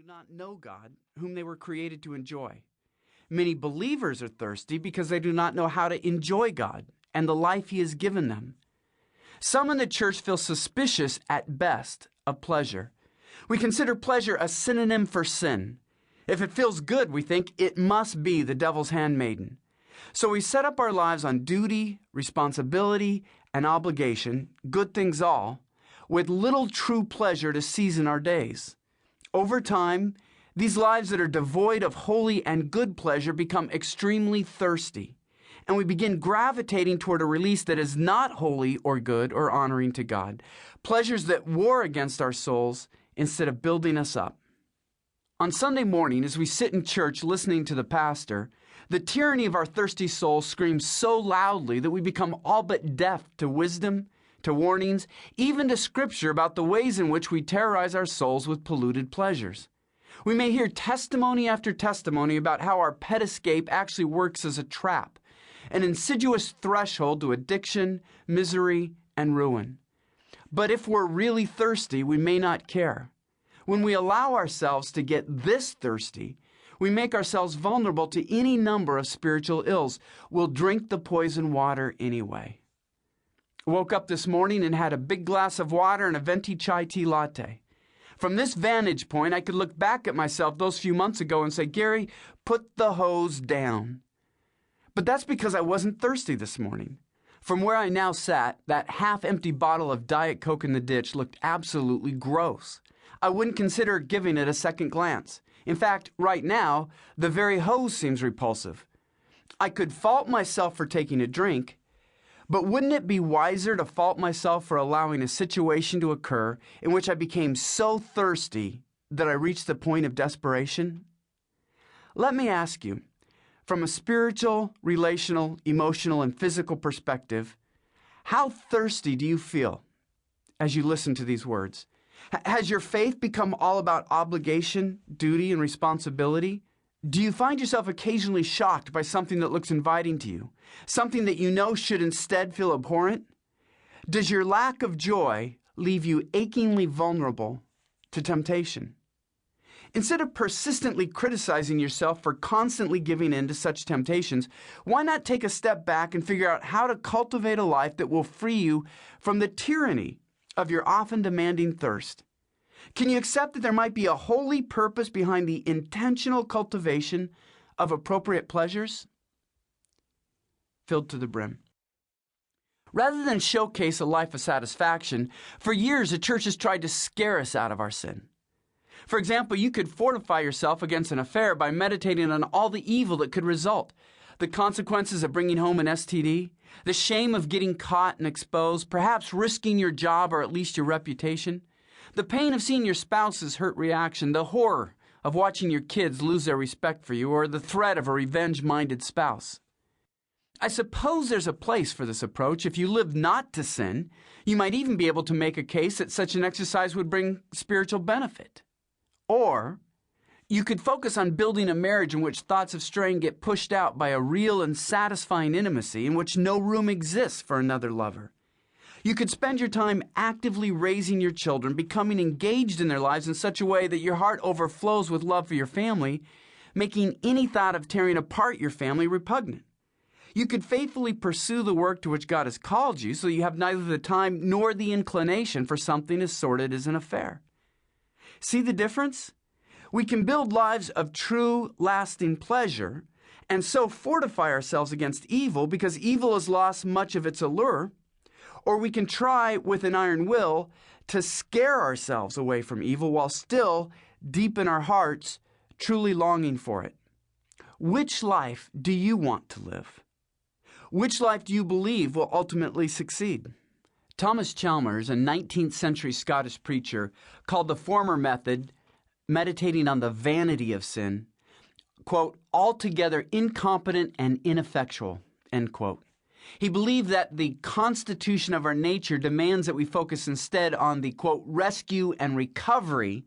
not know God, whom they were created to enjoy. Many believers are thirsty because they do not know how to enjoy God and the life He has given them. Some in the church feel suspicious at best of pleasure. We consider pleasure a synonym for sin. If it feels good, we think it must be the devil's handmaiden. So we set up our lives on duty, responsibility, and obligation, good things all, with little true pleasure to season our days. Over time, these lives that are devoid of holy and good pleasure become extremely thirsty, and we begin gravitating toward a release that is not holy or good or honoring to God, pleasures that war against our souls instead of building us up. On Sunday morning, as we sit in church listening to the pastor, the tyranny of our thirsty souls screams so loudly that we become all but deaf to wisdom, to warnings, even to Scripture about the ways in which we terrorize our souls with polluted pleasures. We may hear testimony after testimony about how our pet escape actually works as a trap, an insidious threshold to addiction, misery, and ruin. But if we're really thirsty, we may not care. When we allow ourselves to get this thirsty, we make ourselves vulnerable to any number of spiritual ills. We'll drink the poison water anyway. I woke up this morning and had a big glass of water and a venti chai tea latte. From this vantage point, I could look back at myself those few months ago and say, Gary, put the hose down. But that's because I wasn't thirsty this morning. From where I now sat, that half-empty bottle of Diet Coke in the ditch looked absolutely gross. I wouldn't consider giving it a second glance. In fact, right now, the very hose seems repulsive. I could fault myself for taking a drink, but wouldn't it be wiser to fault myself for allowing a situation to occur in which I became so thirsty that I reached the point of desperation? Let me ask you, from a spiritual, relational, emotional, and physical perspective, how thirsty do you feel as you listen to these words? Has your faith become all about obligation, duty, and responsibility? Do you find yourself occasionally shocked by something that looks inviting to you, something that you know should instead feel abhorrent? Does your lack of joy leave you achingly vulnerable to temptation? Instead of persistently criticizing yourself for constantly giving in to such temptations, why not take a step back and figure out how to cultivate a life that will free you from the tyranny of your often demanding thirst? Can you accept that there might be a holy purpose behind the intentional cultivation of appropriate pleasures? Filled to the brim. Rather than showcase a life of satisfaction, for years the church has tried to scare us out of our sin. For example, you could fortify yourself against an affair by meditating on all the evil that could result. The consequences of bringing home an STD, the shame of getting caught and exposed, perhaps risking your job or at least your reputation, the pain of seeing your spouse's hurt reaction, the horror of watching your kids lose their respect for you, or the threat of a revenge-minded spouse. I suppose there's a place for this approach. If you live not to sin, you might even be able to make a case that such an exercise would bring spiritual benefit. Or you could focus on building a marriage in which thoughts of straying get pushed out by a real and satisfying intimacy in which no room exists for another lover. You could spend your time actively raising your children, becoming engaged in their lives in such a way that your heart overflows with love for your family, making any thought of tearing apart your family repugnant. You could faithfully pursue the work to which God has called you so you have neither the time nor the inclination for something as sordid as an affair. See the difference? We can build lives of true, lasting pleasure and so fortify ourselves against evil because evil has lost much of its allure, or we can try with an iron will to scare ourselves away from evil while still, deep in our hearts, truly longing for it. Which life do you want to live? Which life do you believe will ultimately succeed? Thomas Chalmers, a 19th century Scottish preacher, called the former method, meditating on the vanity of sin, quote, altogether incompetent and ineffectual, end quote. He believed that the constitution of our nature demands that we focus instead on the, quote, rescue and recovery,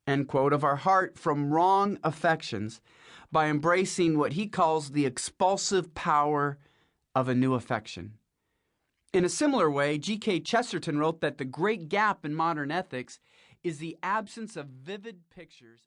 end quote, of our heart from wrong affections by embracing what he calls the expulsive power of a new affection. In a similar way, G.K. Chesterton wrote that the great gap in modern ethics is the absence of vivid pictures